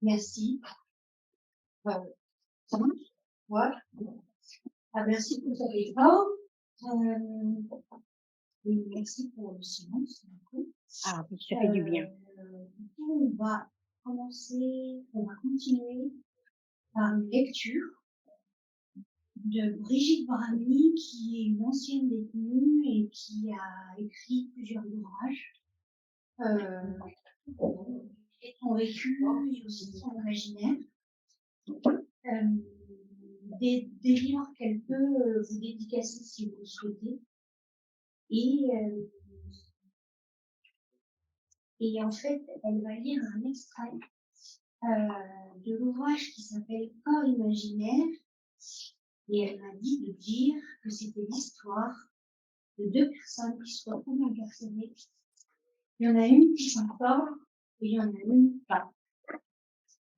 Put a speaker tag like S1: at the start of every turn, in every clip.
S1: Merci. Ça marche? Ouais. Merci pour cet effort. Et merci pour le silence.
S2: Ah oui, ça fait du bien.
S1: Du coup, on va continuer par une lecture de Brigitte Baramy, qui est une ancienne détenue et qui a écrit plusieurs ouvrages. Son vécu et aussi son imaginaire. Des livres qu'elle peut vous dédicacer si vous le souhaitez. Et en fait, elle va lire un extrait de l'ouvrage qui s'appelle Corps imaginaire. Et elle m'a dit de dire que c'était l'histoire de deux personnes qui se retrouvent incarcérées. Il y en a une qui s'en sort et il y en a une pas.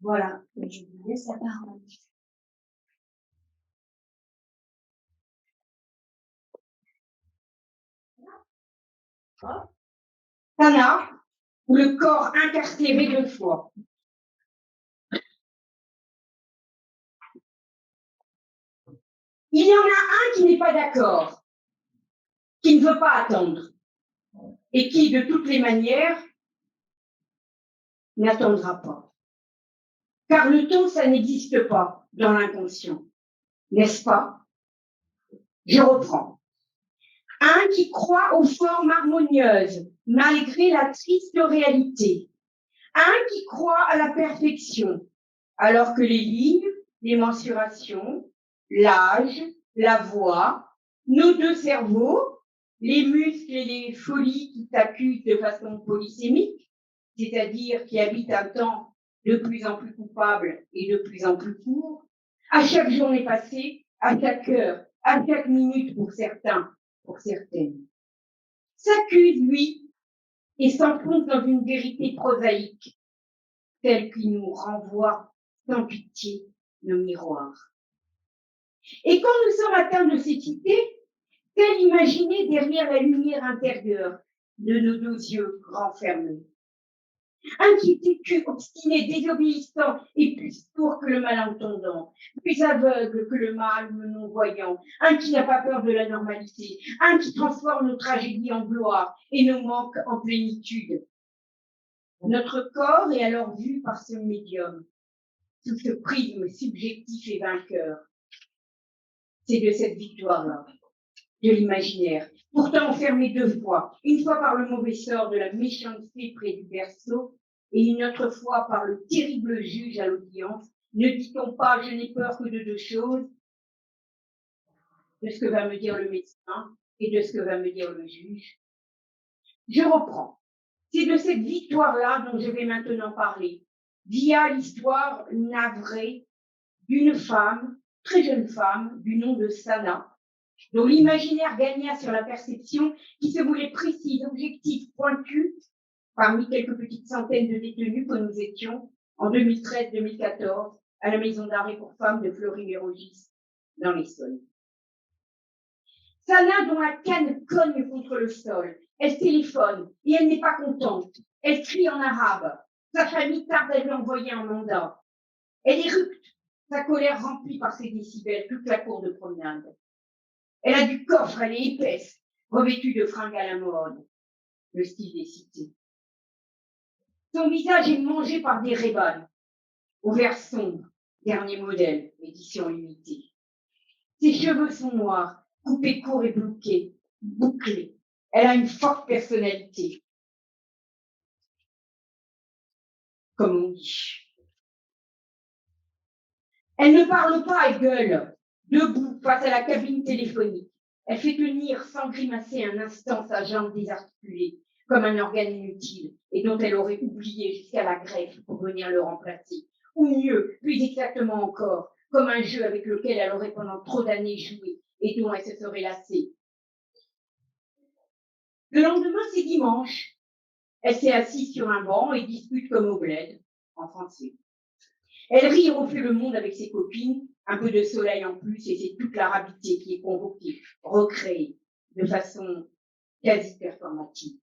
S1: Voilà, je vous laisse la parole.
S3: Tana, ou le corps incarcéré de foi. Il y en a un qui n'est pas d'accord, qui ne veut pas attendre, et qui, de toutes les manières, n'attendra pas. Car le temps, ça n'existe pas dans l'inconscient, n'est-ce pas? Je reprends. Un qui croit aux formes harmonieuses, malgré la triste réalité. Un qui croit à la perfection, alors que les lignes, les mensurations, l'âge, la voix, nos deux cerveaux, les muscles et les folies qui s'accusent de façon polysémique, c'est-à-dire qui habitent un temps de plus en plus coupable et de plus en plus court, à chaque journée passée, à chaque heure, à chaque minute pour certains, pour certaines, s'accuse, lui, et s'enfonce dans une vérité prosaïque, telle qui nous renvoie sans pitié nos miroirs. Et quand nous sommes atteints de cécité, tel imaginé derrière la lumière intérieure de nos deux yeux renfermés. Un qui est têtu, obstiné, désobéissant et plus sourd que le malentendant, plus aveugle que le mal ou le non-voyant, un qui n'a pas peur de la normalité, un qui transforme nos tragédies en gloire et nos manques en plénitude. Notre corps est alors vu par ce médium, sous ce prisme subjectif et vainqueur. C'est de cette victoire-là, de l'imaginaire, pourtant enfermé deux fois, une fois par le mauvais sort de la méchanceté près du berceau, et une autre fois par le terrible juge à l'audience. Ne dit-on pas, je n'ai peur que de deux choses, de ce que va me dire le médecin et de ce que va me dire le juge? Je reprends. C'est de cette victoire-là dont je vais maintenant parler, via l'histoire navrée d'une femme, très jeune femme, du nom de Sana, dont l'imaginaire gagna sur la perception, qui se voulait précise, objective, pointue, parmi quelques petites centaines de détenus que nous étions en 2013-2014 à la maison d'arrêt pour femmes de Fleury-Mérogis, dans l'Essonne. Sana, dont la canne cogne contre le sol, elle téléphone et elle n'est pas contente. Elle crie en arabe. Sa famille tarde à lui envoyer un mandat. Elle éructe, sa colère remplie par ses décibels, toute la cour de promenade. Elle a du coffre, elle est épaisse, revêtue de fringues à la mode, le style des cités. Son visage est mangé par des rébans, au vert sombre, dernier modèle, édition limitée. Ses cheveux sont noirs, coupés courts et bouclés. Elle a une forte personnalité, comme on dit. Elle ne parle pas, elle gueule, debout face à la cabine téléphonique. Elle fait tenir sans grimacer un instant sa jambe désarticulée, comme un organe inutile, et dont elle aurait oublié jusqu'à la greffe pour venir le remplacer. Ou mieux, plus exactement encore, comme un jeu avec lequel elle aurait pendant trop d'années joué, et dont elle se serait lassée. Le lendemain, c'est dimanche. Elle s'est assise sur un banc et discute comme au bled, en français. Elle rit et refait le monde avec ses copines, un peu de soleil en plus, et c'est toute l'arabité qui est convoquée, recréée, de façon quasi performative.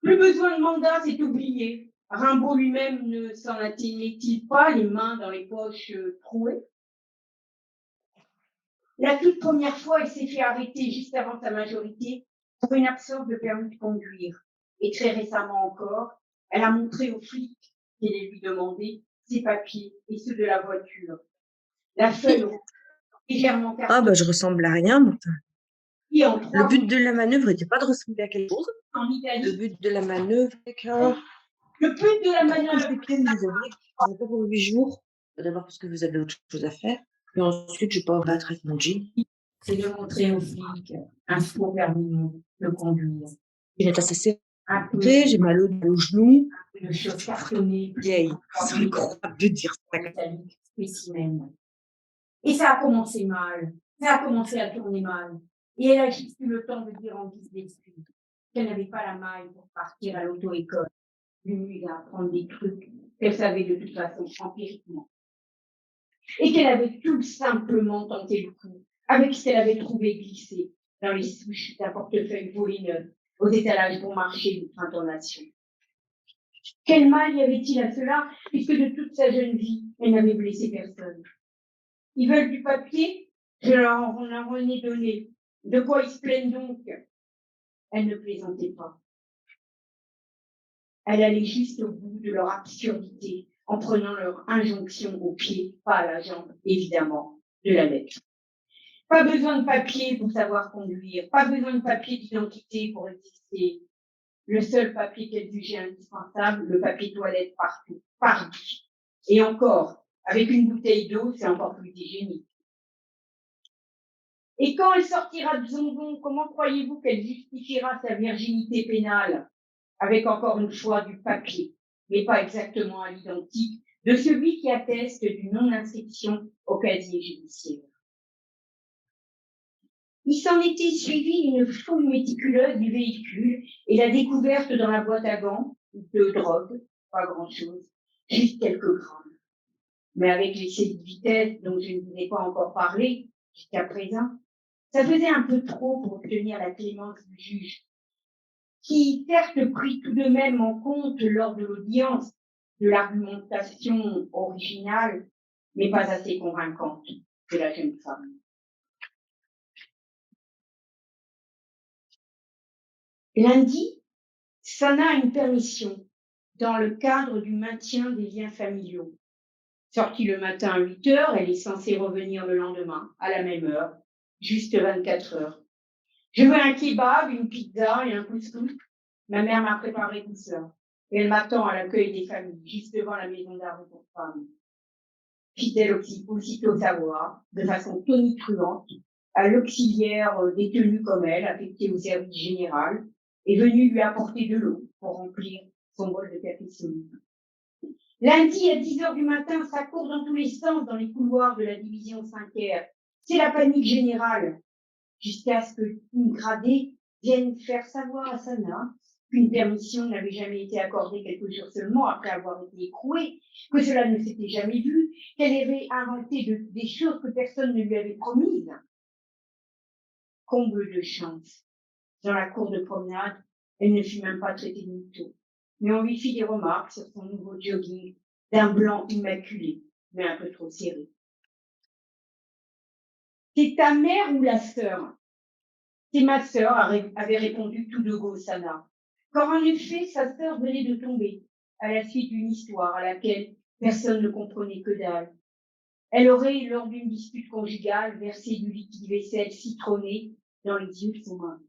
S3: Plus besoin de mandat, c'est oublié, Rimbaud lui-même ne s'en atteignait-il pas, les mains dans les poches trouées? La toute première fois, il s'est fait arrêter juste avant sa majorité pour une absence de permis de conduire. Et très récemment encore, elle a montré aux flics qui allaient lui demander ses papiers et ceux de la voiture. La feuille légèrement
S4: Ah,
S3: cartonnée
S4: bah, je ressemble à rien. Mais enfin,
S3: qui, en
S4: le
S3: 3
S4: but de la manœuvre n'était pas de ressembler à quelque chose.
S3: en
S4: Le
S3: Italie.
S4: but de la manœuvre, c'est que
S3: Le but de la
S4: couche
S3: manœuvre,
S4: des pieds, vous avez oublié que je ne pas pour 8 jours. D'abord parce que vous avez autre chose à faire. Et ensuite, je ne vais pas me battre avec mon jean.
S3: c'est de montrer aux flics un faux permis de conduire.
S4: Il est assez serré,
S3: Un peu
S4: j'ai mal au genou.
S3: de choses cartonnées.
S4: Vieille. C'est incroyable de dire ça.
S3: Métallique, spécimen. Et ça a commencé mal. Ça a commencé à tourner mal. Et elle a juste eu le temps de dire en guise d'excuse qu'elle n'avait pas la maille pour partir à l'auto-école. Lui à apprendre des trucs qu'elle savait de toute façon empiriquement. Et qu'elle avait tout simplement tenté le coup avec ce qu'elle avait trouvé glissé dans les souches d'un portefeuille volé neuf aux étalages bon marché du Printemps Nation. Quel mal y avait-il à cela, puisque de toute sa jeune vie, elle n'avait blessé personne? Ils veulent du papier? Je leur en ai donné. De quoi ils se plaignent donc? Elle ne plaisantait pas. Elle allait juste au bout de leur absurdité, en prenant leur injonction au pied, pas à la jambe, évidemment, de la lettre. Pas besoin de papier pour savoir conduire, pas besoin de papier d'identité pour exister. Le seul papier qu'elle jugeait indispensable, le papier toilette partout. Et encore, avec une bouteille d'eau, c'est encore plus hygiénique. Et quand elle sortira de Zonzon, comment croyez-vous qu'elle justifiera sa virginité pénale? Avec encore une fois du papier, mais pas exactement à l'identique de celui qui atteste d'une non-inscription au casier judiciaire. Il s'en était suivi une fouille méticuleuse du véhicule et la découverte dans la boîte à gants de drogue, pas grand-chose, juste quelques grammes. Mais avec l'excès de vitesse dont je ne vous ai pas encore parlé jusqu'à présent, ça faisait un peu trop pour obtenir la clémence du juge, qui certes prit tout de même en compte lors de l'audience de l'argumentation originale, mais pas assez convaincante de la jeune femme. Lundi, Sana a une permission dans le cadre du maintien des liens familiaux. Sortie le matin à 8 heures, elle est censée revenir le lendemain à la même heure, juste 24 heures. Je veux un kebab, une pizza et un couscous. Ma mère m'a préparé tout ça. Et elle m'attend à l'accueil des familles, juste devant la maison d'arrêt pour femmes. Fit-elle aussitôt savoir, de façon tonitruante, à l'auxiliaire détenu comme elle, affecté au service général, est venu lui apporter de l'eau pour remplir son bol de café solide. Lundi, à 10 heures du matin, ça court dans tous les sens dans les couloirs de la division 5R. C'est la panique générale, jusqu'à ce qu'une gradée vienne faire savoir à Sana qu'une permission n'avait jamais été accordée quelques jours seulement après avoir été écrouée, que cela ne s'était jamais vu, qu'elle avait inventé des choses que personne ne lui avait promises. Comble de chance. Dans la cour de promenade, elle ne fut même pas traitée de mytho, mais on lui fit des remarques sur son nouveau jogging d'un blanc immaculé, mais un peu trop serré. C'est ta mère ou la sœur? C'est ma sœur, avait répondu tout de go Sana. Car en effet, sa sœur venait de tomber, à la suite d'une histoire à laquelle personne ne comprenait que dalle. Elle aurait, lors d'une dispute conjugale, versé du liquide vaisselle citronné dans les yeux de son mari.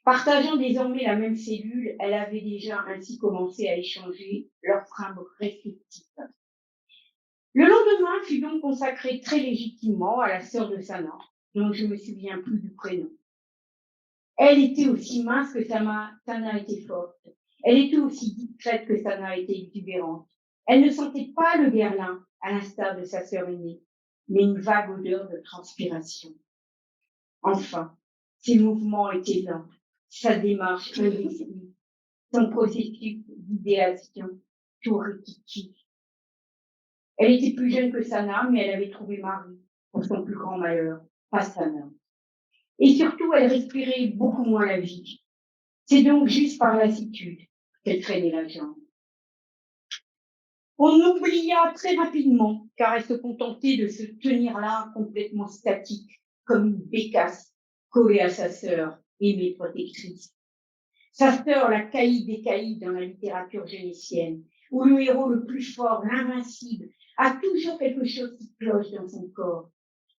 S3: Partageant désormais la même cellule, elle avait déjà ainsi commencé à échanger leurs fringues respectives. Le lendemain fut donc consacré très légitimement à la sœur de Sana, dont je me souviens plus du prénom. Elle était aussi mince que Sana était forte. Elle était aussi discrète que Sana était exubérante. Elle ne sentait pas le berlin, à l'instar de sa sœur aînée, mais une vague odeur de transpiration. Enfin, ses mouvements étaient lents, sa démarche indécise, son processus d'idéation tout répétitif. Elle était plus jeune que Sana, mais elle avait trouvé Marie, pour son plus grand malheur, pas Sana. Et surtout, elle respirait beaucoup moins la vie. C'est donc juste par lassitude qu'elle traînait la jambe. On oublia très rapidement, car elle se contentait de se tenir là, complètement statique, comme une bécasse, collée à sa sœur, aimée protectrice. Sa sœur, la caïd des caïds dans la littérature génicienne, où le héros le plus fort, l'invincible, a toujours quelque chose qui cloche dans son corps.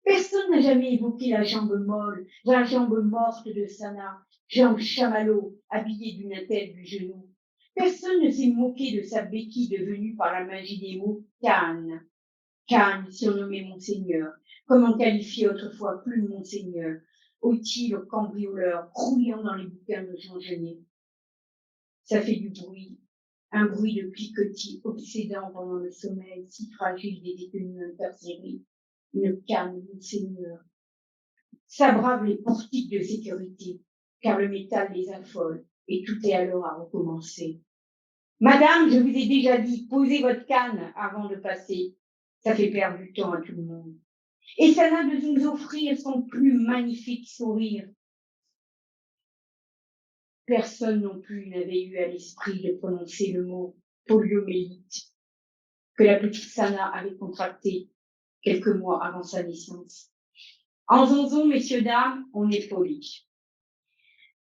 S3: Personne n'a jamais évoqué la jambe molle, la jambe morte de Sana, jambe chamallow, habillée d'une attelle du genou. Personne ne s'est moqué de sa béquille devenue par la magie des mots Cannes. Cannes, surnommé Monseigneur. Comment qualifier autrefois plus Monseigneur? Utile au cambrioleur, grouillant dans les bouquins de Jean Genet. Ça fait du bruit, un bruit de cliquetis obsédant pendant le sommeil si fragile des détenus incarcérés. Une canne, Monseigneur. Ça brave les portiques de sécurité, car le métal les affole, et tout est alors à recommencer. Madame, je vous ai déjà dit, posez votre canne avant de passer. Ça fait perdre du temps à tout le monde. Et ça n'a de nous offrir son plus magnifique sourire. Personne non plus n'avait eu à l'esprit de prononcer le mot poliomyélite que la petite Sana avait contracté quelques mois avant sa naissance. En zonzon, messieurs, dames, on est polis.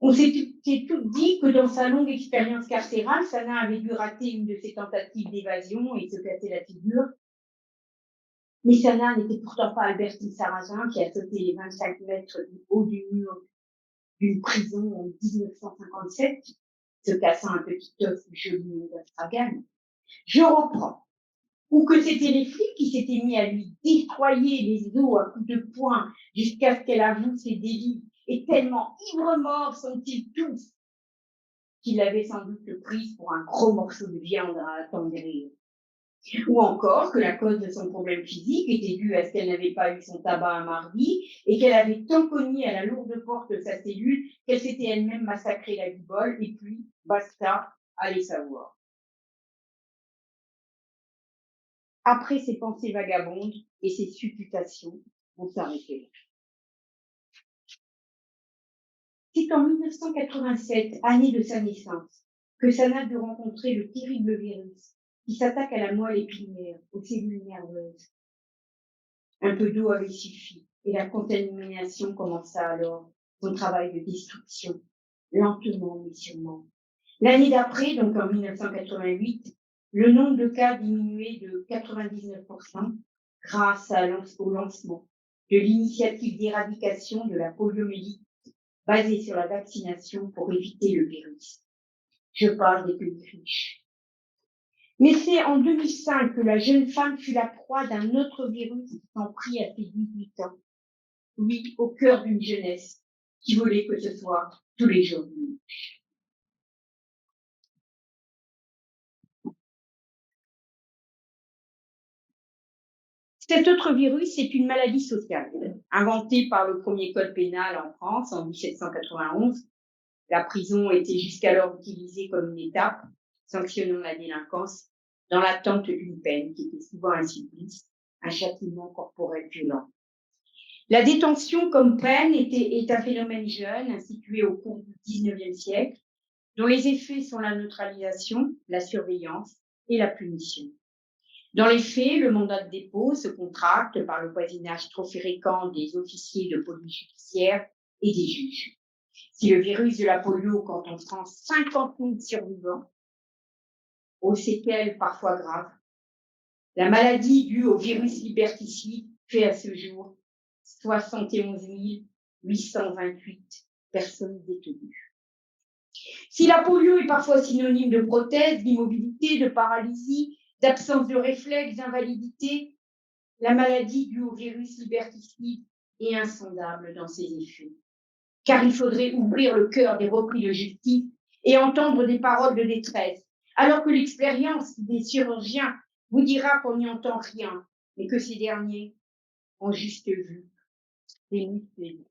S3: On s'est tout dit que dans sa longue expérience carcérale, Sana avait dû rater une de ses tentatives d'évasion et se casser la figure. Mais Sana n'était pourtant pas Albertine Sarrazin qui a sauté les 25 mètres du haut du mur d'une prison en 1957, se cassant un petit os du joli nom d'Astragan. Je reprends. Ou que c'étaient les flics qui s'étaient mis à lui destroyer les os à coups de poing jusqu'à ce qu'elle avoue ses délits, et tellement ivres-morts sont-ils tous qu'il avait sans doute prise pour un gros morceau de viande à attendrir. Ou encore que la cause de son problème physique était due à ce qu'elle n'avait pas eu son tabac un mardi et qu'elle avait tant cogné à la lourde porte de sa cellule qu'elle s'était elle-même massacrée la bibole, et puis, basta, allez savoir. Après ces pensées vagabondes et ces supputations, on s'arrêtait là. C'est en 1987, année de sa naissance, que Sana dut rencontrer le terrible virus qui s'attaque à la moelle épinière, aux cellules nerveuses. Un peu d'eau avait suffi, et la contamination commença alors son travail de destruction, lentement mais sûrement. L'année d'après, donc en 1988, le nombre de cas diminuait de 99% grâce au lancement de l'initiative d'éradication de la poliomyélite basée sur la vaccination pour éviter le virus. Je parle des pays riches. Mais c'est en 2005 que la jeune femme fut la proie d'un autre virus qui s'en prit à ses 18 ans. Oui, au cœur d'une jeunesse qui voulait que ce soit tous les jours. Cet autre virus est une maladie sociale, inventée par le premier code pénal en France en 1791. La prison était jusqu'alors utilisée comme une étape sanctionnant la délinquance dans l'attente d'une peine qui était souvent un supplice, un châtiment corporel violent. La détention comme peine est un phénomène jeune institué au cours du XIXe siècle, dont les effets sont la neutralisation, la surveillance et la punition. Dans les faits, le mandat de dépôt se contracte par le voisinage trop fréquent des officiers de police judiciaire et des juges. Si le virus de la polio compte en France 50 000 survivants, aux séquelles parfois graves, la maladie due au virus liberticide fait à ce jour 71 828 personnes détenues. Si la polio est parfois synonyme de prothèse, d'immobilité, de paralysie, d'absence de réflexe, d'invalidité, la maladie due au virus liberticide est insondable dans ses effets. Car il faudrait ouvrir le cœur des repris de justice et entendre des paroles de détresse, alors que l'expérience des chirurgiens vous dira qu'on n'y entend rien, mais que ces derniers ont juste vu des nuits.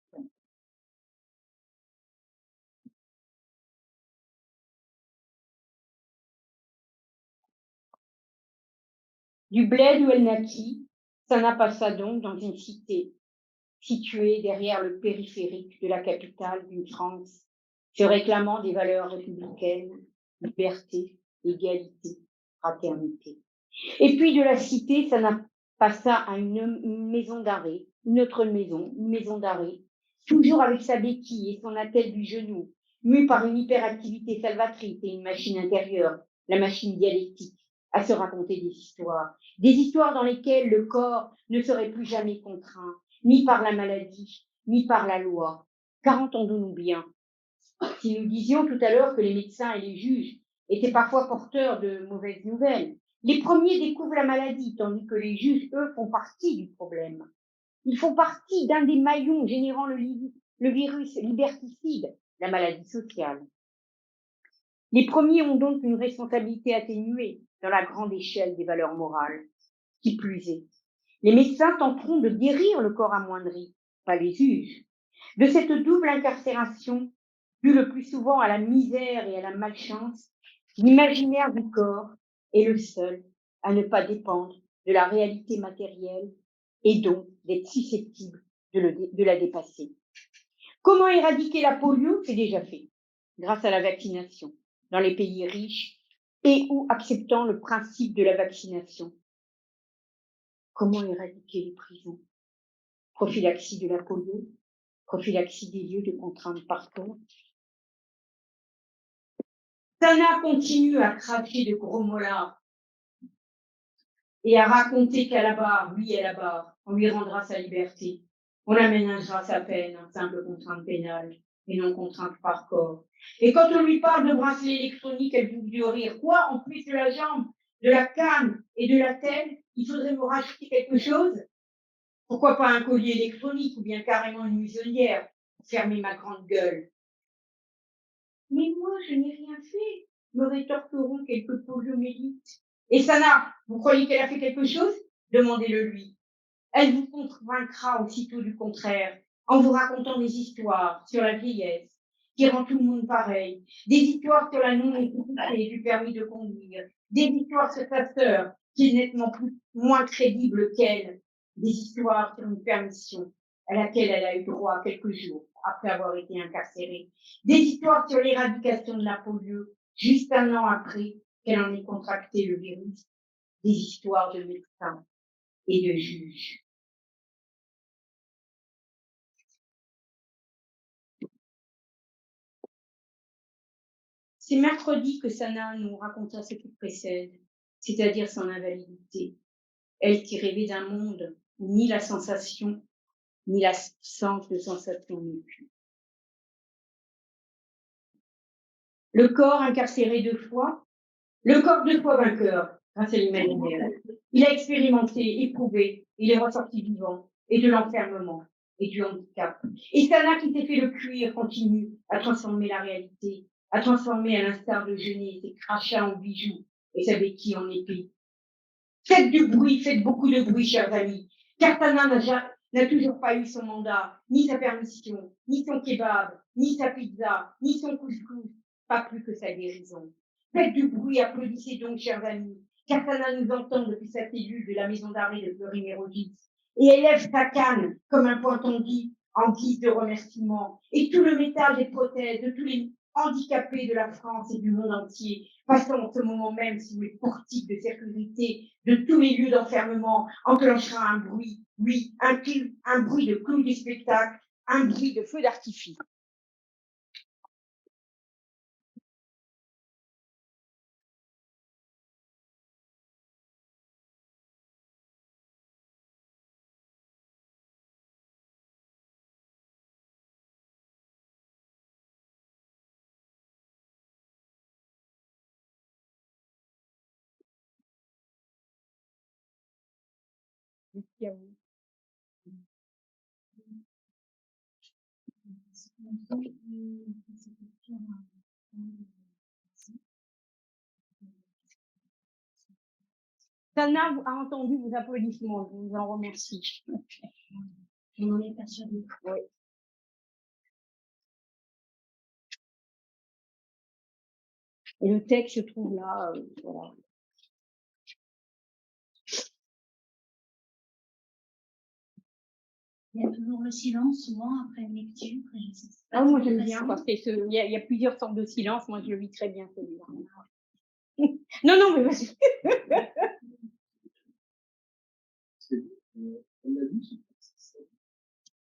S3: Du bled où elle naquit, Sana passa donc dans une cité située derrière le périphérique de la capitale d'une France, se réclamant des valeurs républicaines,
S5: liberté, égalité, fraternité. Et puis de la cité, ça n'a pas ça à une maison d'arrêt, une autre maison, une maison d'arrêt, toujours avec sa béquille et son attelle du genou, mue par une hyperactivité salvatrice et une machine intérieure, la machine dialectique, à se raconter des histoires dans lesquelles le corps ne serait plus jamais contraint, ni par la maladie, ni par la loi. Car entendons-nous bien, si nous disions tout à l'heure que les médecins et les juges étaient parfois porteurs de mauvaises nouvelles, les premiers découvrent la maladie, tandis que les juges, eux, font partie du problème. Ils font partie d'un des maillons générant le virus liberticide, la maladie sociale. Les premiers ont donc une responsabilité atténuée dans la grande échelle des valeurs morales. Qui plus est, les médecins tenteront de guérir le corps amoindri, pas les juges. De cette double incarcération, due le plus souvent à la misère et à la malchance, l'imaginaire du corps est le seul à ne pas dépendre de la réalité matérielle et donc d'être susceptible de la dépasser. Comment éradiquer la polio? C'est déjà fait, grâce à la vaccination, dans les pays riches et ou acceptant le principe de la vaccination. Comment éradiquer les prisons? Prophylaxie de la polio, prophylaxie des lieux de contrainte par corps. Sana continue à cracher de gros molards et à raconter qu'à la barre, lui à la barre, on lui rendra sa liberté. On aménagera sa peine en simple contrainte pénale et non contrainte par corps. Et quand on lui parle de bracelet électronique, elle bouge de rire. Quoi, en plus de la jambe, de la canne et de la tête, il faudrait me rajouter quelque chose? Pourquoi pas un collier électronique ou bien carrément une muselière pour fermer ma grande gueule? Mais moi, je n'ai rien fait, me rétorqueront quelques poliomélites. Et Sana, vous croyez qu'elle a fait quelque chose? Demandez-le lui. Elle vous convaincra aussitôt du contraire, en vous racontant des histoires sur la vieillesse, qui rend tout le monde pareil, des histoires sur la non-nécessité du permis de conduire, des histoires sur sa sœur, qui est nettement moins crédible qu'elle, des histoires sur une permission à laquelle elle a eu droit quelques jours après avoir été incarcérée, des histoires sur l'éradication de la polio, juste un an après qu'elle en ait contracté le virus, des histoires de médecins et de juges. C'est mercredi que Sana nous raconta ce qui précède, c'est-à-dire son invalidité. Elle qui rêvait d'un monde où ni la sensation, ni l'absence de sensation n'est plus. Le corps incarcéré 2 fois, le corps 2 fois vainqueur, grâce à l'imaginaire. Il a expérimenté, éprouvé, il est ressorti vivant, et de l'enfermement, et du handicap. Et Sana qui s'est fait le cuir continue à transformer la réalité, à transformer à l'instar de Genet ses crachats en bijoux et sa béquille en épée. Faites du bruit, faites beaucoup de bruit, chers amis, car Sana n'a toujours pas eu son mandat, ni sa permission, ni son kebab, ni sa pizza, ni son couscous, pas plus que sa guérison. Faites du bruit, applaudissez donc, chers amis, car Sana nous entend depuis sa cellule de la maison d'arrêt de Fleury-Mérogis, et elle lève sa canne comme un pointon-dit en guise de remerciement, et tout le métal des prothèses de tous les handicapés de la France et du monde entier, passant en ce moment même sous les portiques de sécurité de tous les lieux d'enfermement, enclenchera un bruit, oui, un bruit de clou du spectacle, un bruit de feu d'artifice. Merci à vous. Sana a entendu vos applaudissements, je vous en remercie.
S1: Je m'en ai persuadée.
S5: Oui. Et le texte se trouve là, voilà.
S1: Il y a toujours le silence, souvent, après une lecture. Et je sais que c'est pas
S5: Ah, moi,
S1: toujours
S5: j'aime bien.
S1: facile.
S5: Il y a plusieurs sortes de silence. Moi, je le vis très bien, celui-là. Non, non, mais vas-y.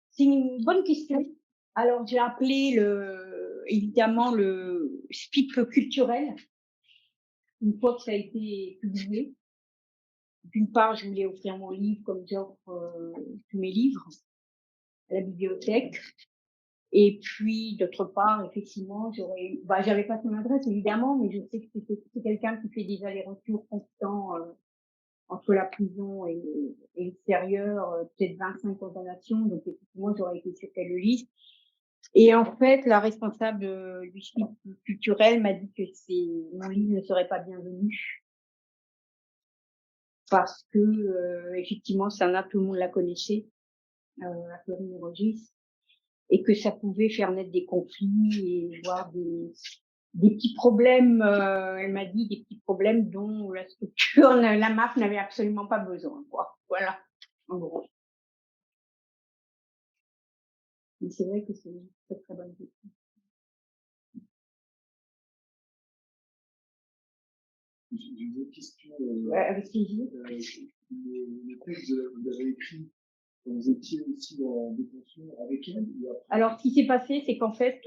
S5: C'est une bonne question. Alors, j'ai appelé évidemment le SPIP culturel, une fois que ça a été publié. D'une part, je voulais offrir mon livre comme j'offre tous mes livres à la bibliothèque. Et puis, d'autre part, effectivement, j'avais pas son adresse, évidemment, mais je sais que c'est quelqu'un qui fait des allers-retours constants entre la prison et l'extérieur, peut-être 25 condamnations. Donc, effectivement, j'aurais été sûre qu'elle le lise. Et en fait, la responsable du SPIP culturel m'a dit que mon livre ne serait pas bienvenu parce que, effectivement, Sana, tout le monde la connaissait, la Corinne Rogis, et que ça pouvait faire naître des conflits et voir des petits problèmes, elle m'a dit, des petits problèmes dont la structure, la MAF n'avait absolument pas besoin, quoi. Voilà, en gros. Mais c'est vrai que c'est une très, très bonne question.
S6: J'ai une autre question.
S5: Avec plaisir.
S6: Les textes que vous avez écrits, vous étiez aussi en détention avec elle ou après?
S5: Alors, ce qui s'est passé, c'est qu'en fait,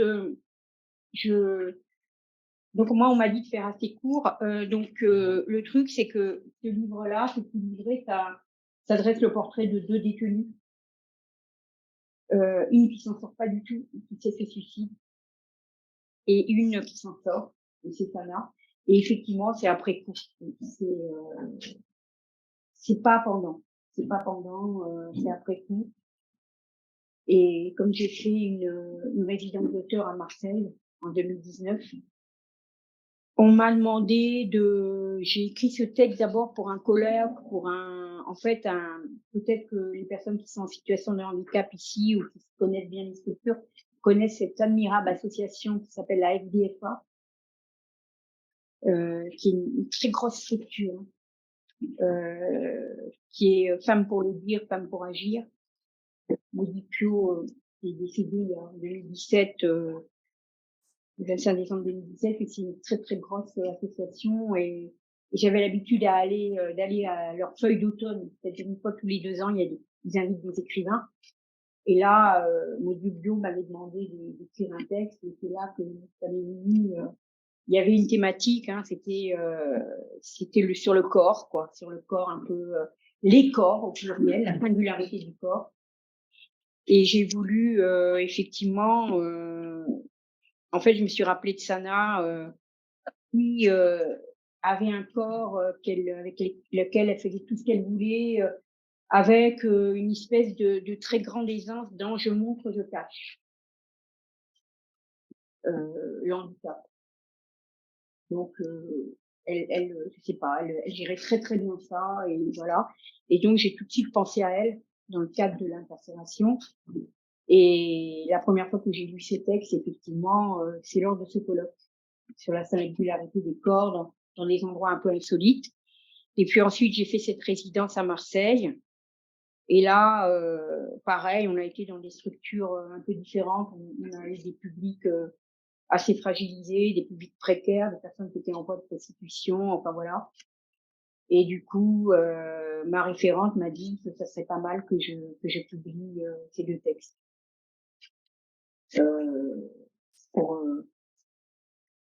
S5: donc moi, on m'a dit de faire assez court. Le truc, c'est que ce livre-là, ce petit livret, ça dresse le portrait de 2 détenus. Une qui s'en sort pas du tout, qui s'est fait suicide, et une qui s'en sort, et c'est Sana. Et effectivement, c'est après coup. C'est pas pendant. C'est pas pendant, c'est après coup. Et comme j'ai fait une résidence d'auteur à Marseille en 2019, on m'a demandé j'ai écrit ce texte d'abord pour un colloque, peut-être que les personnes qui sont en situation de handicap ici ou qui connaissent bien les structures connaissent cette admirable association qui s'appelle la FDFA, qui est une très grosse structure, qui est Femmes pour le dire, Femmes pour agir. Maudy Pio est décédé en 2017, le 25 décembre 2017, et c'est une très très grosse association, et j'avais l'habitude d'aller à leur feuille d'automne, c'est-à-dire une fois tous les 2 ans, ils invitent des écrivains. Et là, Maudy Pio m'avait demandé d'écrire un texte, et c'est là que ça m'est venu. Il y avait une thématique, hein, c'était sur le corps, quoi, sur le corps un peu, les corps au pluriel, la singularité du corps. Et j'ai voulu effectivement, en fait, je me suis rappelée de Sana, qui avait un corps avec lequel elle faisait tout ce qu'elle voulait, avec une espèce de très grande aisance dans je montre, je cache, le handicap. Donc, je sais pas, elle gérait très très bien ça, et voilà. Et donc, j'ai tout de suite pensé à elle dans le cadre de l'incarcération. Et la première fois que j'ai lu ces textes, effectivement, c'est lors de ce colloque sur la singularité des corps dans des endroits un peu insolites. Et puis ensuite, j'ai fait cette résidence à Marseille. Et là, pareil, on a été dans des structures un peu différentes. On a eu des publics assez fragilisés, des publics précaires, des personnes qui étaient en voie de prostitution, enfin voilà. Et du coup, ma référente m'a dit que ça serait pas mal que je publie ces 2 textes.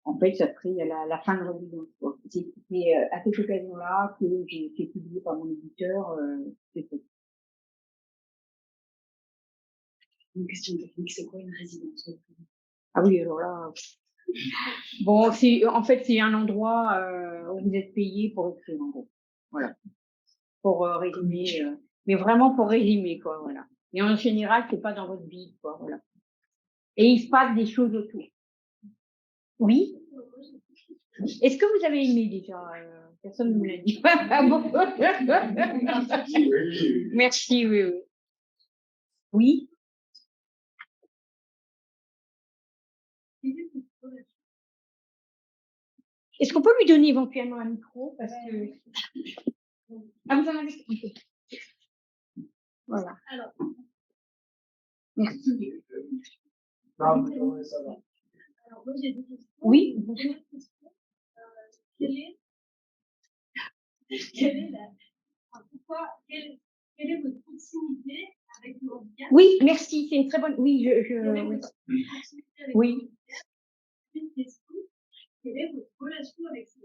S5: En fait, ça serait la fin de la résidence. C'était à cette occasion-là que j'ai fait publier par mon éditeur ce texte.
S4: Une question technique, c'est quoi une résidence?
S5: Ah oui, alors là, bon, en fait, c'est un endroit où vous êtes payé pour écrire, en gros. Voilà. Pour résumer, mais vraiment pour résumer, quoi, voilà. Et en général, c'est pas dans votre vie, quoi, voilà. Et il se passe des choses autour. Oui? Est-ce que vous avez aimé déjà? Personne ne me l'a dit. Ah bon? Merci, oui, oui. Oui? Est-ce qu'on peut lui donner éventuellement un micro? Parce que... Ah, vous en avez? Voilà.
S1: Alors,
S5: Merci.
S6: Non, mais ouais, ça va.
S1: Alors, moi, j'ai deux questions.
S5: Oui,
S1: La
S5: bonjour.
S1: première question, quelle est quelle est votre proximité avec le handicap?
S5: Oui, merci, c'est une très bonne. Oui,
S1: Quelle est
S5: oui.
S1: votre proximité avec
S5: Oui.
S1: le handicap? Une question, quelle est votre relation avec ça?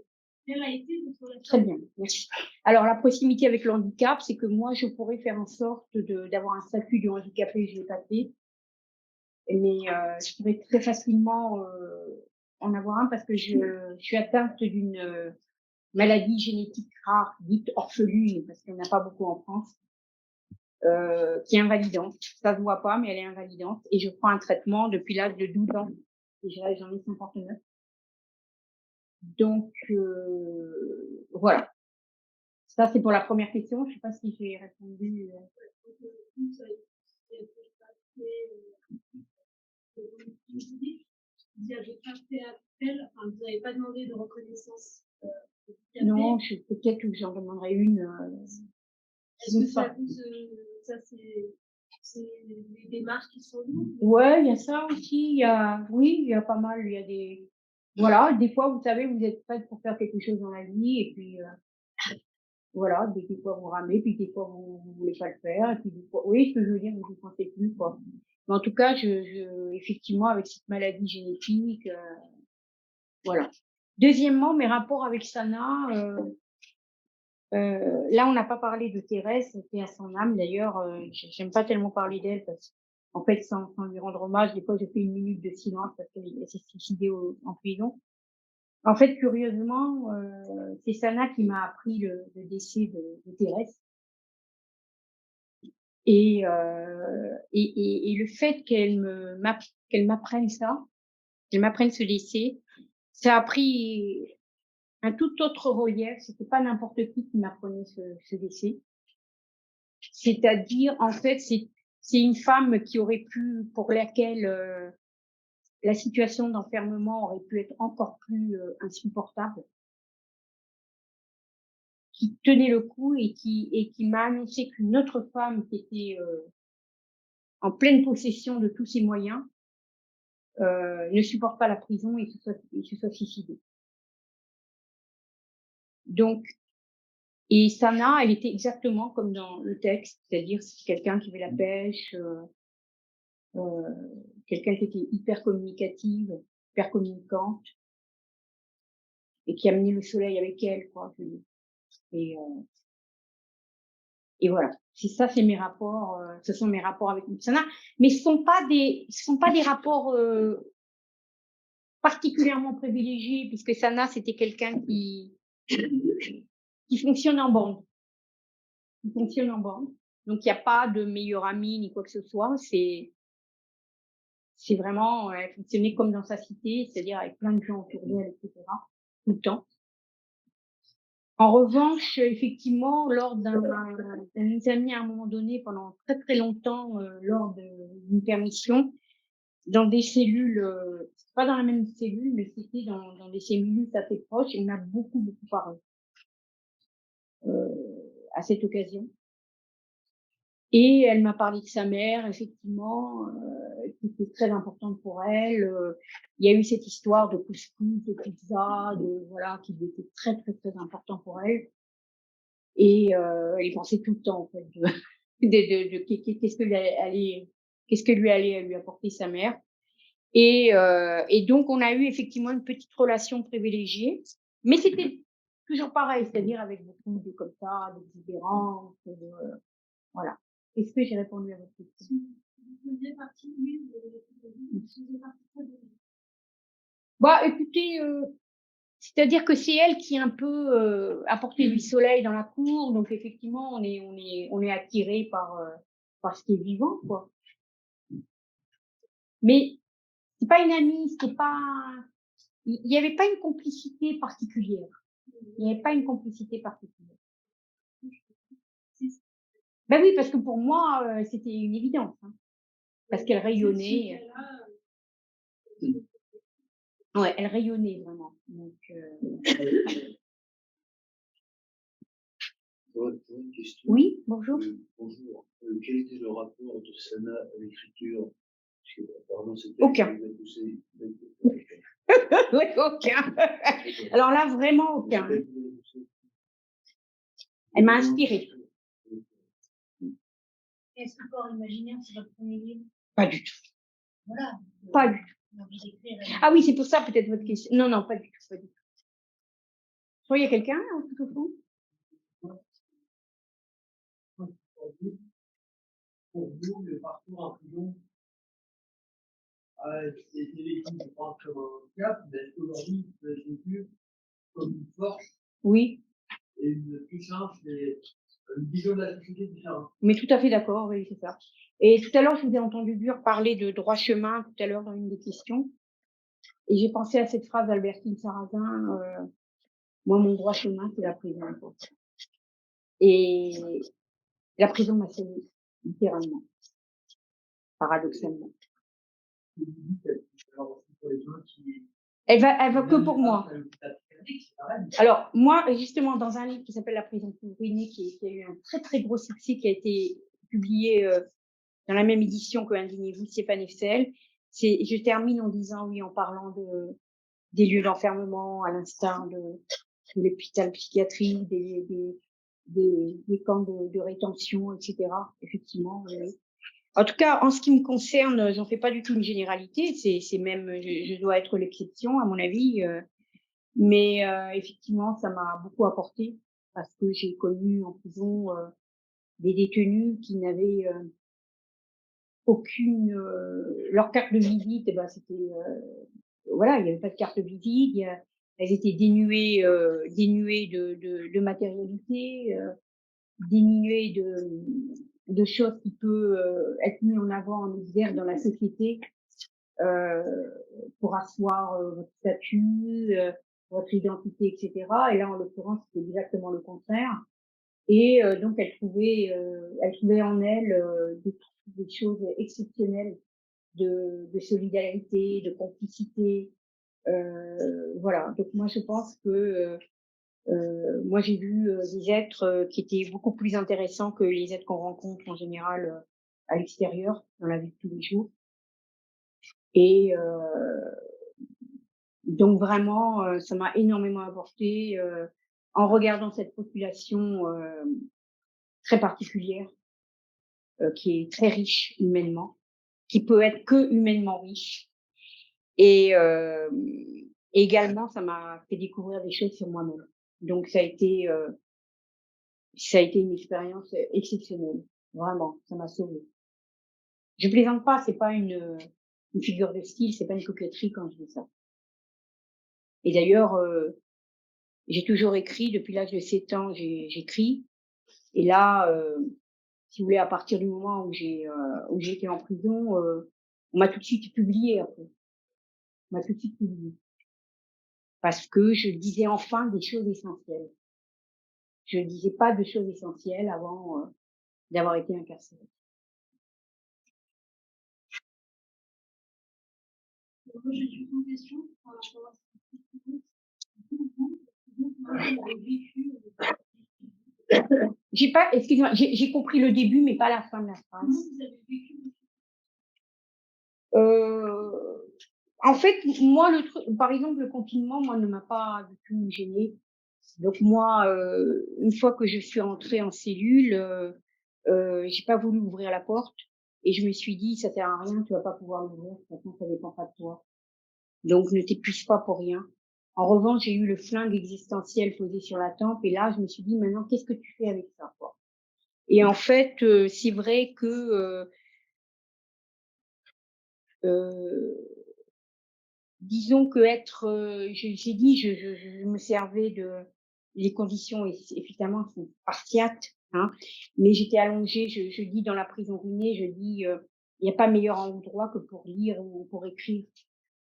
S1: Quelle a été votre relation?
S5: Très bien, merci. Alors, la proximité avec le handicap, c'est que moi, je pourrais faire en sorte d'avoir un statut de handicapé, je l'ai pas fait. Mais je pourrais très facilement en avoir un parce que je suis atteinte d'une maladie génétique rare, dite orpheline, parce qu'il n'y en a pas beaucoup en France, qui est invalidante. Ça se voit pas, mais elle est invalidante. Et je prends un traitement depuis l'âge de 12 ans. Déjà, j'en ai 59. Donc, voilà. Ça, c'est pour la première question. Je sais pas si j'ai répondu.
S1: Vous n'avez pas fait appel, enfin, vous n'avez pas demandé de reconnaissance.
S5: Non, peut-être que j'en demanderai une.
S1: Est-ce que ça vous, ça c'est les démarches qui sont lourdes?
S5: Ouais, il y a ça aussi. Oui, il y a pas mal. Il y a des, voilà, des fois, vous savez, vous êtes prête pour faire quelque chose dans la vie, et puis voilà, des fois vous ramez, puis des fois vous voulez pas le faire, et puis des fois, oui, ce que je veux dire, vous ne pensez plus, quoi. Mais en tout cas, effectivement, avec cette maladie génétique, voilà. Deuxièmement, mes rapports avec Sana, là, on n'a pas parlé de Thérèse, c'était à son âme. D'ailleurs, j'aime pas tellement parler d'elle parce qu'en fait, sans lui rendre hommage, des fois, j'ai fait une minute de silence parce qu'elle s'est suicidée en prison. En fait, curieusement, c'est Sana qui m'a appris le décès de Thérèse. Et le fait qu'elle m'apprenne ça, qu'elle m'apprenne ce décès, ça a pris un tout autre relief. C'était pas n'importe qui m'apprenait ce décès. C'est-à-dire, en fait, c'est une femme qui aurait pu, pour laquelle la situation d'enfermement aurait pu être encore plus insupportable, qui tenait le coup et qui m'a annoncé qu'une autre femme qui était en pleine possession de tous ses moyens ne supporte pas la prison et se soit suicidée. Donc, et Sana, elle était exactement comme dans le texte, c'est-à-dire c'est quelqu'un qui fait la pêche, quelqu'un qui était hyper communicative, hyper communicante, et qui amenait le soleil avec elle, quoi. Et, et voilà. C'est mes rapports, ce sont mes rapports avec Sana, mais ce sont pas des rapports particulièrement privilégiés, puisque Sana, c'était quelqu'un qui fonctionne en bande. Qui fonctionne en bande. Donc, il n'y a pas de meilleur ami ni quoi que ce soit. C'est vraiment, elle fonctionnait comme dans sa cité, c'est-à-dire avec plein de gens autour d'elle, etc. Tout le temps. En revanche, effectivement, lors d'un examen à un moment donné, pendant très très longtemps, lors d'une permission, dans des cellules, pas dans la même cellule, mais c'était dans des cellules assez proches, et on a beaucoup parlé à cette occasion. Et elle m'a parlé de sa mère, effectivement, qui était très importante pour elle. Il y a eu cette histoire de couscous, de pizza, voilà, qui était très très très important pour elle. Et elle y pensait tout le temps, en fait, qu'est-ce que lui allait lui apporter sa mère. Et donc on a eu effectivement une petite relation privilégiée, mais c'était toujours pareil, c'est-à-dire avec beaucoup de comme ça, d'exubérance, voilà. Est-ce que j'ai répondu à votre question?
S1: Vous faisiez partie, oui, vous faisiez partie très bien.
S5: Bah, écoutez, c'est-à-dire que c'est elle qui un peu apporté du soleil dans la cour, donc effectivement on est attiré par ce qui est vivant, quoi. Mais c'est pas une amie, il y avait pas une complicité particulière. Il n'y avait pas une complicité particulière. Ben oui, parce que pour moi, c'était une évidence, hein, parce qu'elle rayonnait. Ouais, elle rayonnait vraiment. Donc,
S6: J'aurais une question.
S5: Oui, bonjour.
S6: Bonjour. Quel était le rapport de Sana à l'écriture? Parce que, apparemment, c'était
S5: Aucun. Oui, aucun. Alors là, vraiment aucun. Elle m'a inspirée.
S1: Est-ce que Corps imaginaire, c'est votre premier livre?
S5: Pas du tout.
S1: Voilà.
S5: Pas du tout.
S1: L'envie d'écrire.
S5: Ah oui, c'est pour ça peut-être votre question. Non, non, pas du tout. Pas du tout. Je crois qu'il y a quelqu'un là, tout au fond.
S7: Pour vous, le parcours en prison a été vécu, je pense, comme un cap, mais est-ce qu'aujourd'hui, vous l'avez vécu comme une force
S5: Oui,
S7: et une puissance et une vision de la société différente?
S5: mais tout à fait d'accord, oui, c'est ça. Et tout à l'heure, je vous ai entendu dur parler de droit chemin tout à l'heure dans une des questions. Et j'ai pensé à cette phrase d'Albertine Sarrazin, moi, mon droit chemin, c'est la prison. Quoi. Et la prison m'a sauvé, littéralement, paradoxalement.
S7: Vous dites, alors, pour les gens qui.
S5: Elle va que pour moi. Alors, moi, justement, dans un livre qui s'appelle La prison ruinée, qui a eu un très, très gros succès, qui a été publié dans la même édition que Indignez-vous, Stéphane Heffel, je termine en disant, oui, en parlant des lieux d'enfermement, à l'instar de l'hôpital psychiatrique, des camps de rétention, etc. Effectivement, oui. En tout cas, en ce qui me concerne, j'en fais pas du tout une généralité. C'est même, je dois être l'exception, à mon avis. Mais effectivement, ça m'a beaucoup apporté parce que j'ai connu en prison des détenus qui n'avaient aucune leur carte de visite. Eh ben, c'était voilà, il n'y avait pas de carte de visite. Elles étaient dénuées de matérialité, dénuées de choses qui peuvent être mises en avant en exergue dans la société euh, pour asseoir votre statut, votre identité, etc. Et là, en l'occurrence, c'était exactement le contraire. Et donc, elle trouvait en elle des choses exceptionnelles de solidarité, de complicité. Voilà. Donc, moi, je pense que moi, j'ai vu des êtres qui étaient beaucoup plus intéressants que les êtres qu'on rencontre en général à l'extérieur, dans la vie de tous les jours. Et donc vraiment, ça m'a énormément apporté en regardant cette population très particulière, qui est très riche humainement, qui peut être que humainement riche. Et également, ça m'a fait découvrir des choses sur moi-même. Donc ça a été une expérience exceptionnelle. Vraiment, ça m'a sauvée. Je plaisante pas, c'est pas une figure de style, c'est pas une coquetterie quand je dis ça. Et d'ailleurs, j'ai toujours écrit, depuis l'âge de 7 ans, j'écris. Et là, si vous voulez, à partir du moment où j'ai été en prison, on m'a tout de suite publié après. On m'a tout de suite publié. Parce que je disais enfin des choses essentielles. Je ne disais pas de choses essentielles avant d'avoir été incarcérée.
S1: Moi, j'ai une question par rapport à ce que vous avez vécu.
S5: J'ai pas, excusez-moi, j'ai compris le début, mais pas la fin de la phrase.
S1: Comment vous avez vécu?
S5: En fait, moi, par exemple, le confinement, moi, ne m'a pas du tout gênée. Donc moi, une fois que je suis entrée en cellule, j'ai pas voulu ouvrir la porte et je me suis dit, ça sert à rien, tu vas pas pouvoir l'ouvrir, de toute façon, ça dépend pas de toi. Donc ne t'épuise pas pour rien. En revanche, j'ai eu le flingue existentiel posé sur la tempe et là, je me suis dit, maintenant, qu'est-ce que tu fais avec ça, quoi? Et en fait, c'est vrai que disons que j'ai dit, je me servais les conditions, évidemment, sont spartiates, hein, mais j'étais allongée, je dis dans la prison ruinée, je dis, il n'y a pas meilleur endroit que pour lire ou pour écrire,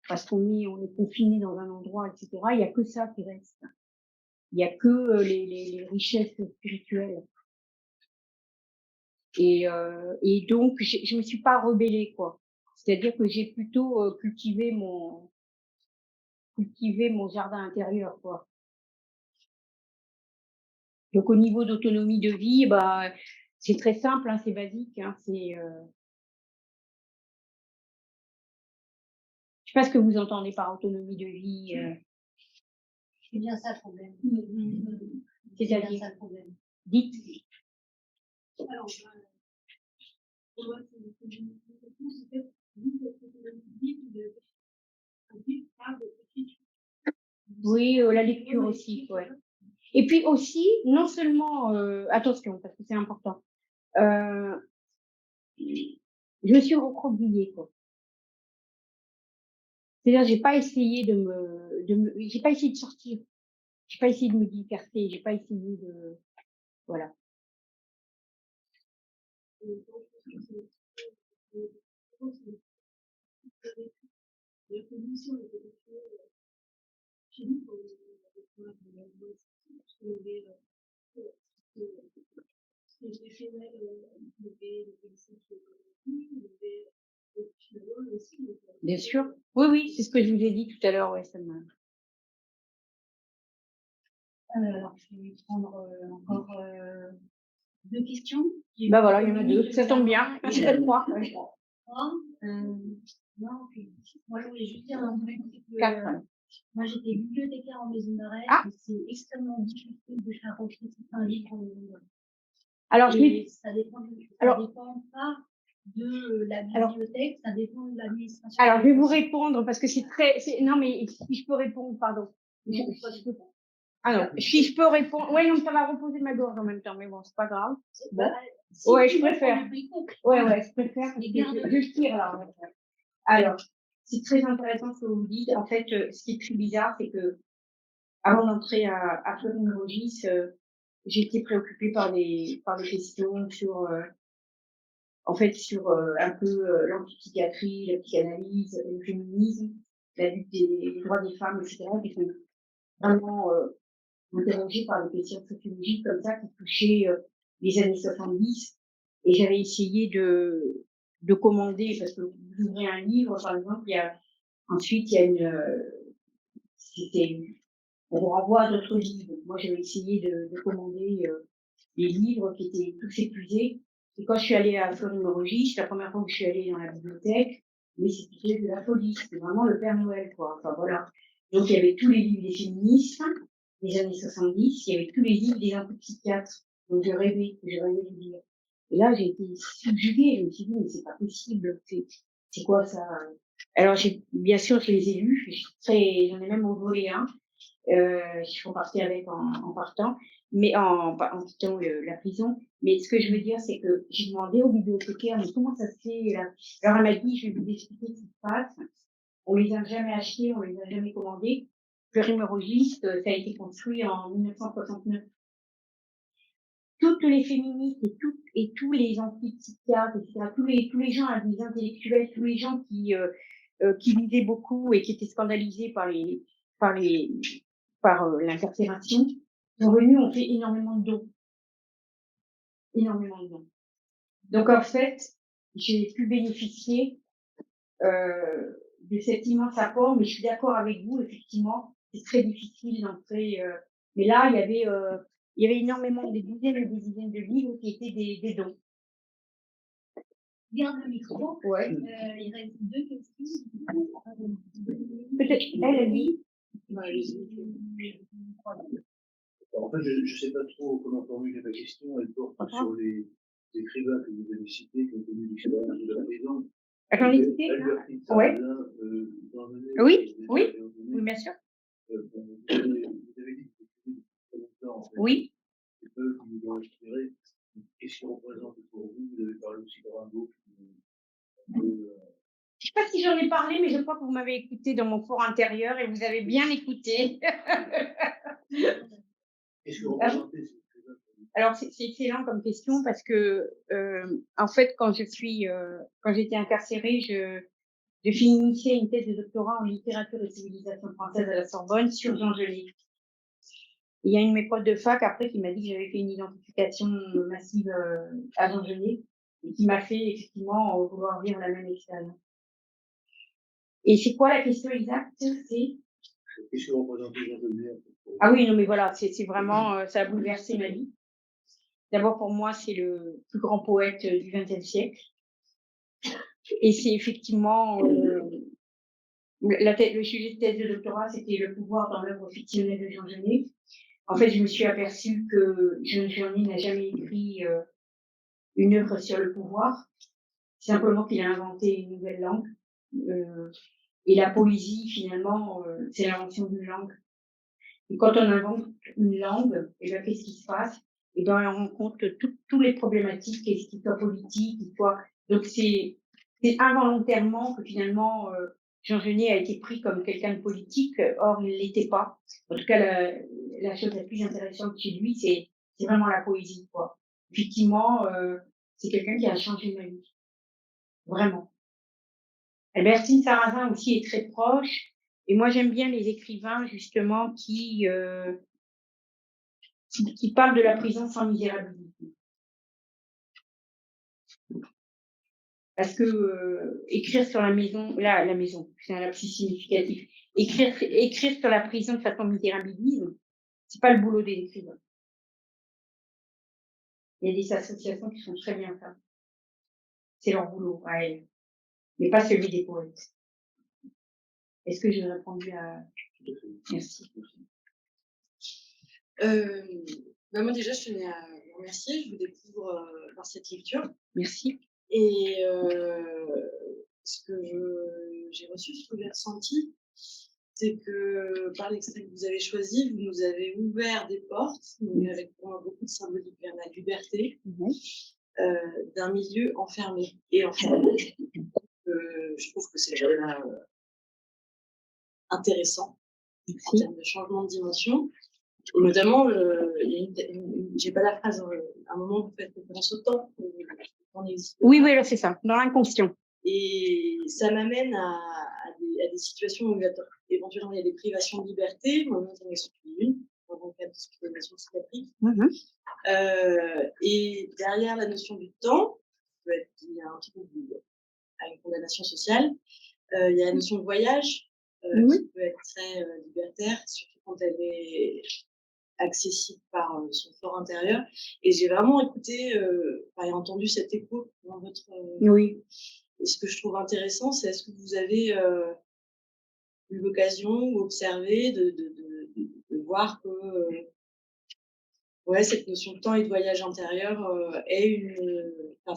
S5: parce on est confiné dans un endroit, etc. Il n'y a que ça qui reste. Il n'y a que les richesses spirituelles. Et donc, je me suis pas rebellée, quoi. C'est-à-dire que j'ai plutôt cultivé mon jardin intérieur, quoi. Donc au niveau d'autonomie de vie, bah, c'est très simple, hein, c'est basique, hein, c'est, je sais pas ce que vous entendez par autonomie de vie,
S1: C'est bien ça le problème. C'est bien
S5: c'est-à-dire?
S1: ça le problème.
S5: Dites.
S1: Alors, pour moi, c'est peut-être vous, votre autonomie de vie,
S5: Oui, la lecture aussi, ouais. Et puis aussi, non seulement, attention, parce que c'est important, je me suis recroquevillée, quoi. C'est-à-dire, j'ai pas essayé j'ai pas essayé de sortir. J'ai pas essayé de me disperser, j'ai pas essayé de, voilà. Bien sûr. Oui, oui, c'est ce que je vous ai dit tout à l'heure, ouais, ça m'a.
S1: Alors, je vais prendre encore 2 questions.
S5: Bah voilà, il y en a 2, ça tombe bien. Il y en a 3.
S1: Non, puis moi, je voulais juste dire un truc, c'est que
S5: 4.
S1: moi, j'étais bibliothécaire en maison d'arrêt.
S5: Ah.
S1: Et c'est extrêmement difficile de faire rentrer certains livres en maison d'arrêt.
S5: Alors,
S1: Et ça dépend
S5: alors,
S1: dépend pas de la
S5: Alors-
S1: bibliothèque, ça dépend de l'administration.
S5: alors, je vais vous répondre parce que non, mais si je peux répondre, pardon. Ah non, si je peux répondre, ouais, non, ça va reposer ma gorge en même temps, mais bon, c'est pas grave. Bon. Ouais, je préfère. Ouais, je préfère. Je tire là. En fait. Alors, c'est très intéressant ce que vous dites. En fait, ce qui est très bizarre, c'est que avant d'entrer à Fleury-Mérogis, j'étais préoccupée par des questions sur, en fait, sur un peu l'antipsychiatrie, la psychanalyse, le féminisme, la lutte des droits des femmes, etc. Qui sont vraiment interrogée par des questions sociologiques comme ça qui touchaient les années 70. Et j'avais essayé de commander, parce que vous ouvrez un livre, par exemple, ensuite il y a on vous renvoie à d'autres livres. Moi, j'avais essayé de commander des livres qui étaient tous épuisés. Et quand je suis allée à Fleury-Mérogis, c'est la première fois que je suis allée dans la bibliothèque, mais c'était de la folie. C'était vraiment le Père Noël, quoi. Enfin, voilà. Donc, il y avait tous les livres des féministes des années 70, il y avait tous les livres des antipsychiatres. Donc, je rêvais de lire. Et là, j'ai été subjuguée. Je me suis dit, mais c'est pas possible. C'est quoi ça? Alors, bien sûr, je les ai lus. J'en ai même envolé un. Je suis repartie avec en partant, mais en quittant la prison. Mais ce que je veux dire, c'est que j'ai demandé au bibliothécaire, mais comment ça se fait là? Alors elle m'a dit, je vais vous expliquer ce qui se passe. On les a jamais achetés, on les a jamais commandés. Fleury-Mérogis, ça a été construit en 1969. Toutes les féministes et tous les antipsychiatres, etc., tous les gens, les intellectuels, tous les gens qui lisaient beaucoup et qui étaient scandalisés par l'incarcération, sont venus, ont fait énormément de dons. Énormément de dons. Donc, en fait, j'ai pu bénéficier de cet immense apport, mais je suis d'accord avec vous, effectivement, c'est très difficile d'entrer. Mais là, il y avait énormément, des dizaines et des dizaines de livres qui étaient des dons.
S1: Garde le micro.
S5: Ouais.
S1: Il reste 2 questions.
S5: Peut-être elle dit.
S6: En fait, je ne sais pas trop comment formuler ma question. Elle porte sur les écrivains que vous avez cités, qui ont connu l'expérience de la prison.
S5: J'en ai cité. Ouais. Oui, bien sûr.
S6: Vous avez dit que c'était très longtemps. En fait.
S5: Oui.
S6: Et eux qui vous ont inspiré. Qu'est-ce qu'ils représentent pour vous? Vous avez parlé aussi de Rimbaud.
S5: Je ne sais pas si j'en ai parlé, mais je crois que vous m'avez écouté dans mon fort intérieur et vous avez bien écouté.
S6: Qu'est-ce que vous représentez ces écrivains?
S5: Alors, c'est excellent comme question parce que, en fait, quand j'étais incarcérée, je finissais une thèse de doctorat en littérature et civilisation française à la Sorbonne sur Jean Genet. Il y a une de mes profs de fac après qui m'a dit que j'avais fait une identification massive à Jean Genet et qui m'a fait effectivement vouloir vivre la même expérience. Et c'est quoi la question exacte? C'est
S6: qu'est-ce que vous représentez Jean Genet?
S5: Ah oui, non, mais voilà, c'est vraiment, ça a bouleversé ma vie. D'abord, pour moi, c'est le plus grand poète du XXe siècle. Et c'est effectivement, le sujet de thèse de doctorat, c'était le pouvoir dans l'œuvre fictionnelle de Jean Genet. En fait, je me suis aperçue que Jean Genet n'a jamais écrit une œuvre sur le pouvoir. Simplement qu'il a inventé une nouvelle langue. Et la poésie, finalement, c'est l'invention d'une langue. Et quand on invente une langue, et bien, qu'est-ce qui se passe? Et ben, on rencontre tous les problématiques, qu'est-ce qui soit politique, qui soit. Donc, c'est involontairement que finalement, Jean Genet a été pris comme quelqu'un de politique, or, il l'était pas. En tout cas, la chose la plus intéressante chez lui, c'est vraiment la poésie, quoi. Effectivement, c'est quelqu'un qui a changé ma vie. Vraiment. Albertine Sarrazin aussi est très proche. Et moi, j'aime bien les écrivains, justement, qui parlent de la prison sans misérabilité. Parce que écrire sur la maison, la maison, c'est un lapsus significatif. Écrire sur la prison de façon misérabilisme, c'est pas le boulot des écrivains. Il y a des associations qui font très bien ça. C'est leur boulot à elles, mais pas celui des poètes. Est-ce que j'ai répondu à... Merci.
S4: Moi déjà, je tenais à vous remercier. Je vous découvre par cette lecture.
S5: Merci.
S4: Et ce que j'ai reçu, ce que j'ai ressenti, c'est que par l'extrait que vous avez choisi, vous nous avez ouvert des portes, donc avec pour moi beaucoup de symbolique vers la liberté, d'un milieu enfermé et enfermé. Je trouve que c'est déjà intéressant en termes de changement de dimension. Et notamment, j'ai pas la phrase, à un moment vous faites référence au temps.
S5: Oui, là, c'est ça, dans l'inconscient.
S4: Et ça m'amène à des situations où éventuellement il y a des privations de liberté. Moi-même, j'en ai subi une, dans le cadre d'hospitalisation psychiatrique. Et derrière la notion du temps, il y a un truc à une condamnation sociale, il y a la notion de voyage, qui peut être très libertaire, surtout quand elle est accessible par son fort intérieur. Et j'ai vraiment écouté et entendu cet écho dans votre...
S5: Oui.
S4: Et ce que je trouve intéressant, c'est est-ce que vous avez eu l'occasion ou observé de voir que cette notion de temps et de voyage intérieur est une... à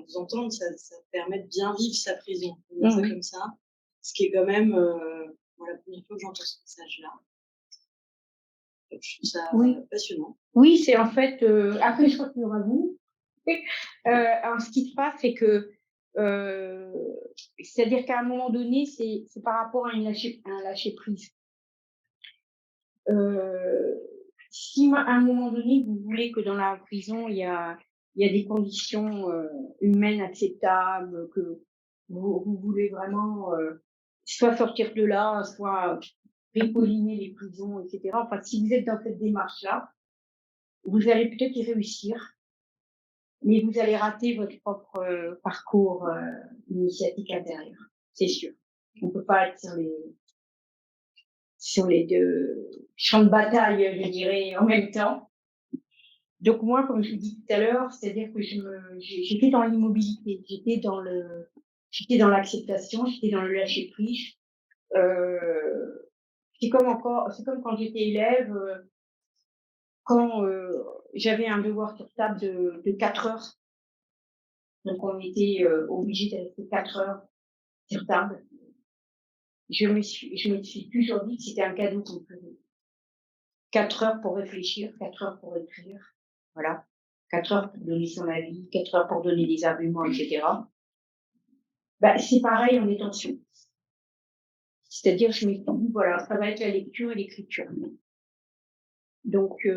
S4: vous entendre, ça permet de bien vivre sa prison, on va dire ça comme ça. Ce qui est quand même la première fois que j'entends ce message-là. Je trouve ça passionnant.
S5: Oui, c'est en fait... après, je crois qu'il y aura vous. Alors, ce qui se passe, c'est que... c'est-à-dire qu'à un moment donné, c'est par rapport à un lâcher-prise. Si à un moment donné, vous voulez que dans la prison, il y a des conditions humaines acceptables, que vous voulez vraiment soit sortir de là, soit ripolliner les prisons, etc. Enfin, si vous êtes dans cette démarche-là, vous allez peut-être y réussir, mais vous allez rater votre propre parcours initiatique intérieur, c'est sûr. On peut pas être sur les deux champs de bataille, je dirais, en même temps. Donc moi, comme je vous dis tout à l'heure, c'est-à-dire que j'étais dans l'immobilité, j'étais dans l'acceptation, j'étais dans le lâcher prise. C'est comme quand j'étais élève, quand j'avais un devoir sur table de 4 heures. Donc on était obligé de rester 4 heures sur table. Je me suis toujours dit que c'était un cadeau qu'on me faisait. 4 heures pour réfléchir, 4 heures pour écrire, voilà. 4 heures pour donner son avis, 4 heures pour donner des arguments, etc. C'est pareil en détention. C'est-à-dire, je me suis dit, voilà, ça va être la lecture et l'écriture. Donc,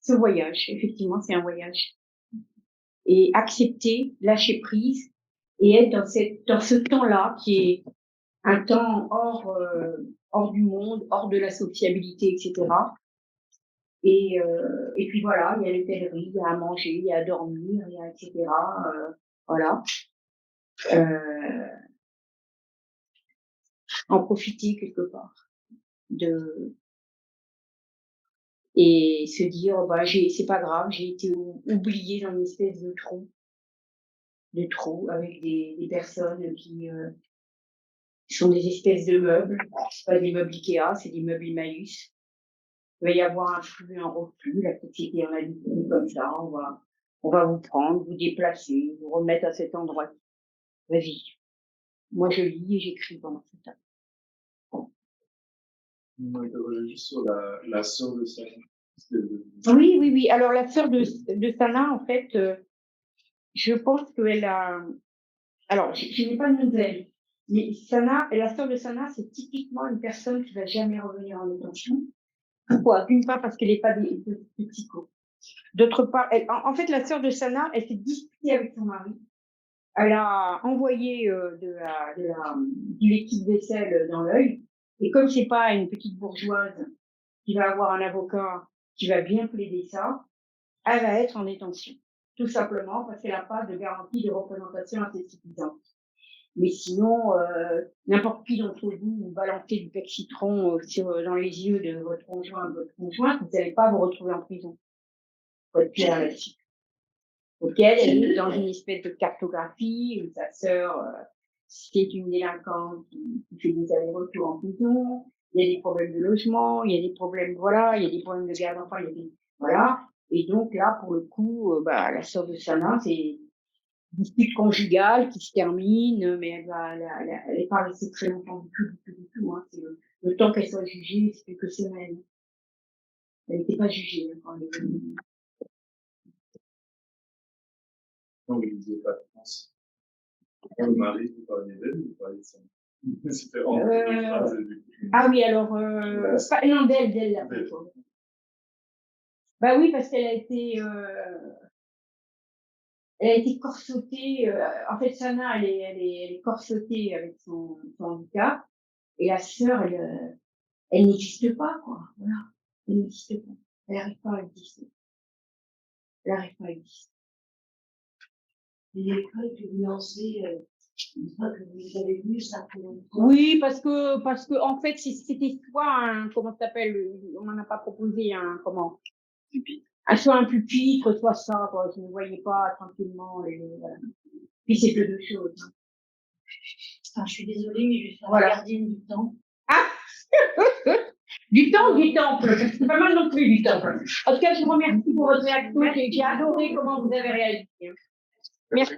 S5: ce voyage, effectivement, c'est un voyage. Et accepter, lâcher prise et être dans ce temps-là qui est un temps hors du monde, hors de la sociabilité, etc. Et puis voilà, il y a l'hôtellerie, il y a à manger, il y a à dormir, il y a etc. Voilà. En profiter quelque part de et se dire, bah, c'est pas grave, j'ai été oubliée dans une espèce de trou avec des personnes qui sont des espèces de meubles. C'est pas des meubles Ikea, c'est des meubles Emmaüs. Il va y avoir un flux, un reflux. La société en a dit comme ça. On va vous prendre, vous déplacer, vous remettre à cet endroit. Vas-y. Moi, je lis et j'écris pendant ce temps.
S8: Moi, juste sur la sœur de Sana.
S5: Oui. Alors, la sœur de Sana, en fait, je pense qu'elle a... Alors, je n'ai pas de nouvelles. Mais Sana, la sœur de Sana, c'est typiquement une personne qui va jamais revenir en détention. Pourquoi? D'une part, parce qu'elle n'est pas de psycho. D'autre part, en fait, la sœur de Sana, elle s'est disputée avec son mari. Elle a envoyé de liquide vaisselle dans l'œil. Et comme c'est pas une petite bourgeoise qui va avoir un avocat qui va bien plaider ça, elle va être en détention. Tout simplement parce qu'elle n'a pas de garantie de représentation assez suffisante. Mais sinon, n'importe qui d'entre vous, vous balancez du pec citron dans les yeux de votre conjoint, vous n'allez pas vous retrouver en prison. Faut être clair là-dessus. Ok, elle est dans une espèce de cartographie où sa sœur, c'est une délinquante qui fait des allers-retours en prison. Il y a des problèmes de logement, il y a des problèmes, voilà, il y a des problèmes de garde d'enfants, voilà. Et donc là, pour le coup, la sœur de Sana, c'est dispute conjugale qui se termine, mais elle est pas restée très longtemps du tout, hein. C'est le temps qu'elle soit jugée, c'est quelques semaines. Elle n'était pas jugée, hein, quand elle est venue.
S8: Non, mais je ne disais pas de France. Le mari, vous parliez d'elle, vous parliez de ça. C'était entre deux phrases.
S5: Ah oui, alors, non, d'elle, la plutôt. Bah oui, parce qu'elle a été corsetée. En fait, Sana, elle est corsetée avec son handicap. Et la sœur, elle n'existe pas, quoi. Voilà. Elle n'existe pas. Elle n'arrive pas à exister.
S1: Et l'école que vous lancez, une fois que vous avez vu, ça fait longtemps.
S5: Oui, parce que, en fait, c'était soit comment ça s'appelle, on m'en a pas proposé comment? Pupitre. Soit un pupitre, soit ça, quoi. Je ne voyais pas tranquillement, voilà. Puis c'est que deux choses.
S1: Enfin, je suis désolée, mais je vais faire la gardienne du temps.
S5: Ah! Du temple. C'est pas mal non plus, du temple. En tout cas, je vous remercie pour votre réaction. J'ai adoré comment vous avez réagi. Merci.